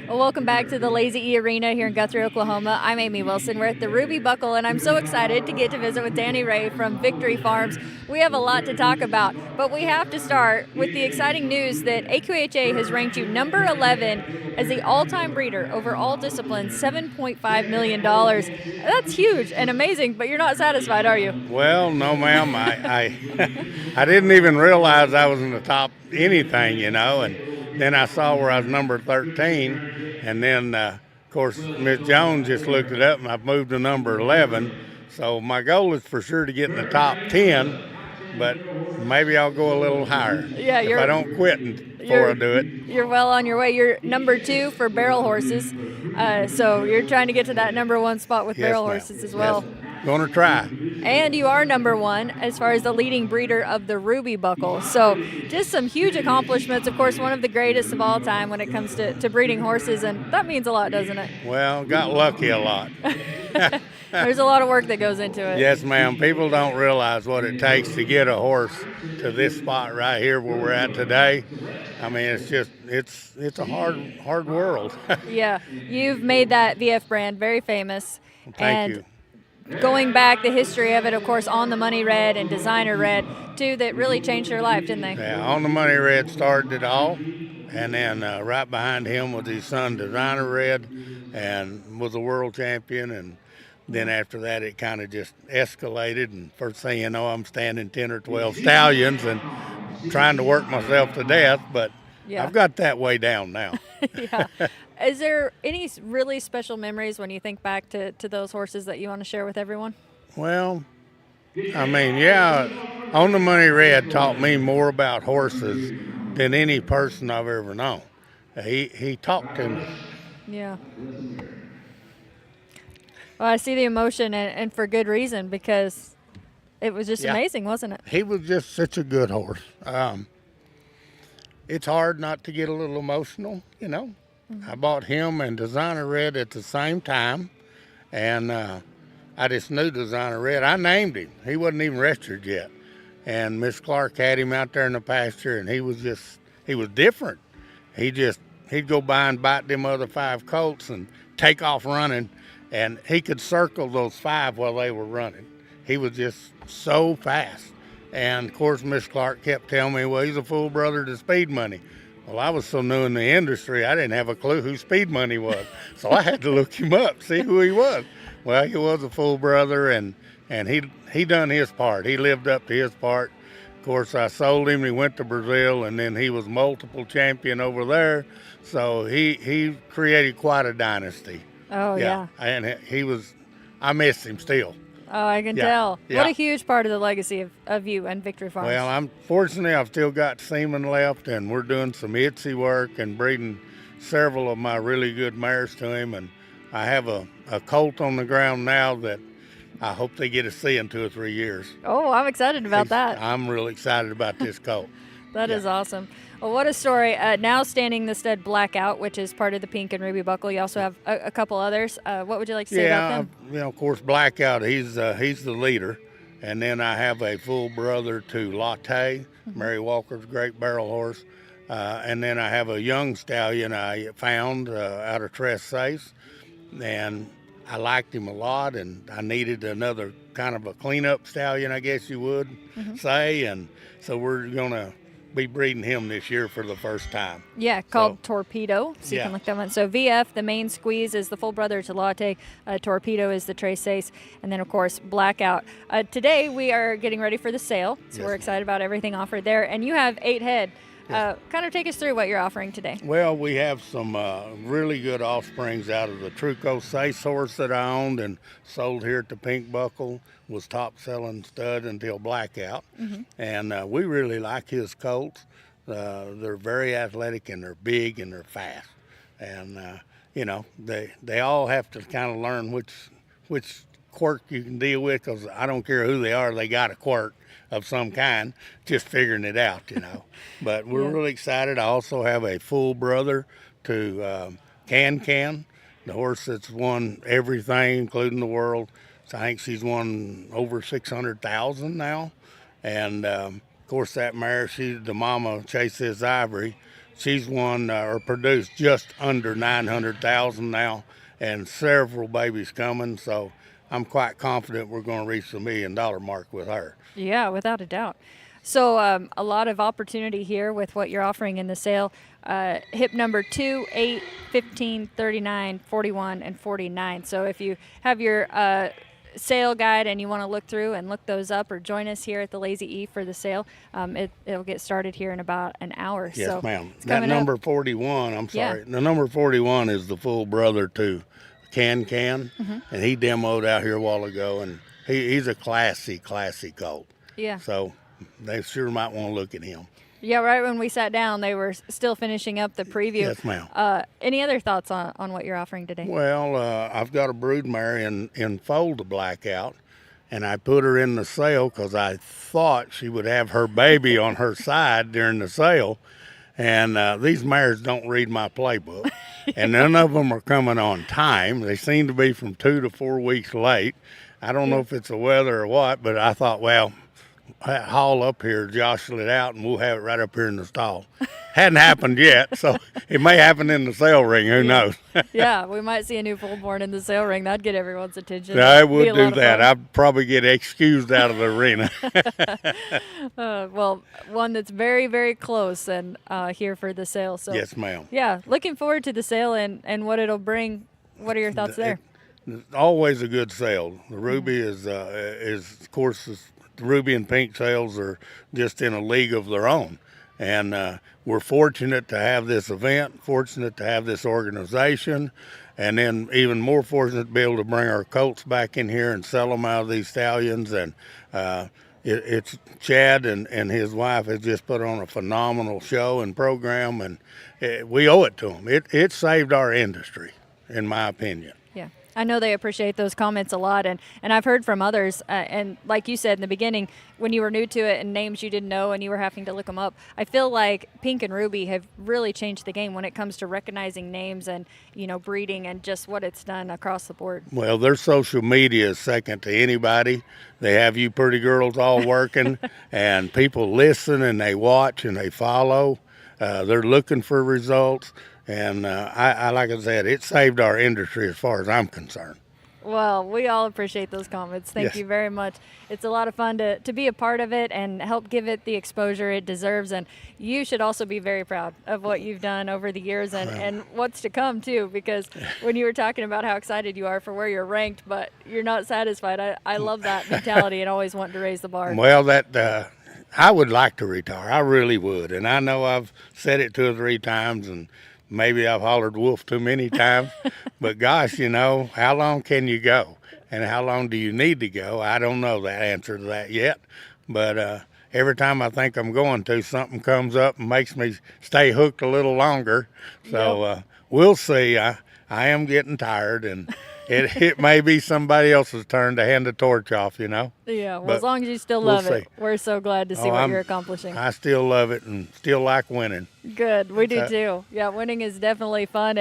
Well, welcome back to the Lazy E Arena here in Guthrie, Oklahoma. I'm Amy Wilson. We're at the Ruby Buckle, and I'm so excited to get to visit with Danny Ray from Victory Farms. We have a lot to talk about, but we have to start with the exciting news that AQHA has ranked you number 11 as the all-time breeder over all disciplines, $7.5 million. That's huge and amazing, but you're not satisfied, are you? Well, no, ma'am. I didn't even realize I was in the top anything, and then I saw where I was number 13, and then, of course, Miss Jones just looked it up, and I've moved to number 11. So my goal is for sure to get in the top 10, but maybe I'll go a little higher Yeah, if I don't quit before I do it. You're well on your way. You're number 2 for barrel horses, so you're trying to get to that number 1 spot with Yes, barrel ma'am. horses as well. Yes. Gonna try. And you are number 1 as far as the leading breeder of the Ruby Buckle. So just some huge accomplishments. Of course, one of the greatest of all time when it comes to breeding horses, and that means a lot, doesn't it? Well, got lucky a lot. There's a lot of work that goes into it. Yes, ma'am. People don't realize what it takes to get a horse to this spot right here where we're at today. I mean, it's a hard world. Yeah, you've made that VF brand very famous. Thank you. Going back, the history of it, of course, On the Money Red and Designer Red, two that really changed your life, didn't they? Yeah, On the Money Red started it all, and then right behind him was his son Designer Red, and was a world champion, and then after that it kind of just escalated, and first thing you know, I'm standing 10 or 12 stallions and trying to work myself to death, but Yeah. I've got that way down now. Yeah. Is there any really special memories when you think back to those horses that you want to share with everyone? Well, I mean, yeah, On the Money Red taught me more about horses than any person I've ever known. He talked to me. Yeah. Well, I see the emotion, and for good reason, because it was just amazing, wasn't it? He was just such a good horse. It's hard not to get a little emotional, Mm-hmm. I bought him and Designer Red at the same time, and I just knew Designer Red. I named him. He wasn't even registered yet. And Miss Clark had him out there in the pasture, and he was different. He'd go by and bite them other 5 colts and take off running, and he could circle those 5 while they were running. He was just so fast. And, of course, Miss Clark kept telling me, well, he's a full brother to Speed Money. Well, I was so new in the industry, I didn't have a clue who Speed Money was. So I had to look him up, see who he was. Well, he was a full brother, and he done his part. He lived up to his part. Of course, I sold him. He went to Brazil, and then he was multiple champion over there. So he created quite a dynasty. Oh, yeah. And I miss him still. Oh, I can tell. Yeah. What a huge part of the legacy of you and Victory Farms. Well, I've still got semen left, and we're doing some ITSY work and breeding several of my really good mares to him. And I have a colt on the ground now that I hope they get to see in 2 or 3 years. Oh, I'm excited about that. I'm really excited about this colt. That is awesome. Well, what a story. Now standing the stud Blackout, which is part of the Pink and Ruby Buckle. You also have a couple others. What would you like to say about them? Of course, Blackout, he's the leader. And then I have a full brother to Latte, Mary Walker's great barrel horse. And then I have a young stallion I found out of Tressace. And I liked him a lot, and I needed another kind of a cleanup stallion, I guess you would say. And so we're going to be breeding him this year for the first time. Yeah, called Torpedo. So you can look that one. So VF, the main squeeze, is the full brother to Latte. Torpedo is the Tres Ace. And then, of course, Blackout. Today we are getting ready for the sale. So we're excited about everything offered there. And you have 8 head. Kind of take us through what you're offering today. Well, we have some really good offsprings out of the Truco Sace horse that I owned and sold here at the Pink Buckle. Was top selling stud until Blackout. And we really like his colts. They're very athletic, and they're big, and they're fast. And they all have to kind of learn which quirk you can deal with, because I don't care who they are, they got a quirk of some kind, just figuring it out. But we're really excited. I also have a full brother to Can, the horse that's won everything, including the world. So I think she's won over 600,000 now. And of course, that mare, she's the mama chases Ivory. she's won or produced just under 900,000 now, and several babies coming. So I'm quite confident we're going to reach the $1 million mark with her. Yeah, without a doubt. So a lot of opportunity here with what you're offering in the sale. Hip number 2, 8, 15, 39, 41, and 49. So if you have your sale guide and you want to look through and look those up, or join us here at the Lazy E for the sale, it'll get started here in about an hour. Yes, so ma'am. That number 41, I'm sorry. Yeah. The number 41 is the full brother to Can, and he demoed out here a while ago, and he's a classy colt. Yeah. So they sure might want to look at him. Yeah, right when we sat down, they were still finishing up the preview. Yes, ma'am. Any other thoughts on what you're offering today? Well, I've got a broodmare in foal to blackout, and I put her in the sale because I thought she would have her baby on her side during the sale. And these mares don't read my playbook, and none of them are coming on time. They seem to be from 2 to 4 weeks late. I don't know if it's the weather or what, but I thought, well, haul up here, jostle it out, and we'll have it right up here in the stall. Hadn't happened yet, so it may happen in the sale ring. Who knows? Yeah, we might see a new foal born in the sale ring. That'd get everyone's attention. I would do that. I'd probably get excused out of the arena. Well, one that's very, very close and here for the sale. So Yes, ma'am. yeah, looking forward to the sale and what it'll bring. What are your thoughts there? Always a good sale. The Ruby is of course, the Ruby and Pink sales are just in a league of their own. And we're fortunate to have this event, fortunate to have this organization, and then even more fortunate to be able to bring our colts back in here and sell them out of these stallions. And it's Chad and his wife has just put on a phenomenal show and program, and we owe it to them. It saved our industry, in my opinion. Yeah, I know they appreciate those comments a lot, and I've heard from others, and like you said in the beginning, when you were new to it and names you didn't know and you were having to look them up, I feel like Pink and Ruby have really changed the game when it comes to recognizing names and, breeding and just what it's done across the board. Well, their social media is second to anybody. They have you pretty girls all working, and people listen and they watch and they follow. They're looking for results. And I like I said, it saved our industry as far as I'm concerned. Well, we all appreciate those comments. Thank you very much. It's a lot of fun to be a part of it and help give it the exposure it deserves. And you should also be very proud of what you've done over the years and what's to come, too, because when you were talking about how excited you are for where you're ranked, but you're not satisfied, I love that mentality and always wanting to raise the bar. Well, I would like to retire. I really would. And I know I've said it 2 or 3 times, and maybe I've hollered wolf too many times, but gosh, how long can you go? And how long do you need to go? I don't know the answer to that yet, but every time I think I'm going to, something comes up and makes me stay hooked a little longer. So we'll see. I am getting tired, and it may be somebody else's turn to hand the torch off, Yeah, well, but as long as you still we'll love it, we're so glad to see what you're accomplishing. I still love it and still like winning. Good, we do too. Yeah, winning is definitely fun,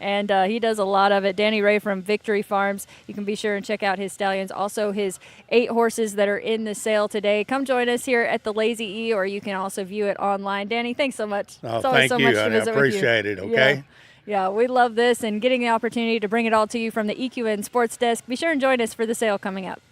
and he does a lot of it. Danny Ray from Victory Farms. You can be sure and check out his stallions, also his 8 horses that are in the sale today. Come join us here at the Lazy E, or you can also view it online. Danny, thanks so much. Oh, it's always thank so you. much to visit I appreciate with you. it. Okay. Yeah, we love this and getting the opportunity to bring it all to you from the EQN Sports Desk. Be sure and join us for the sale coming up.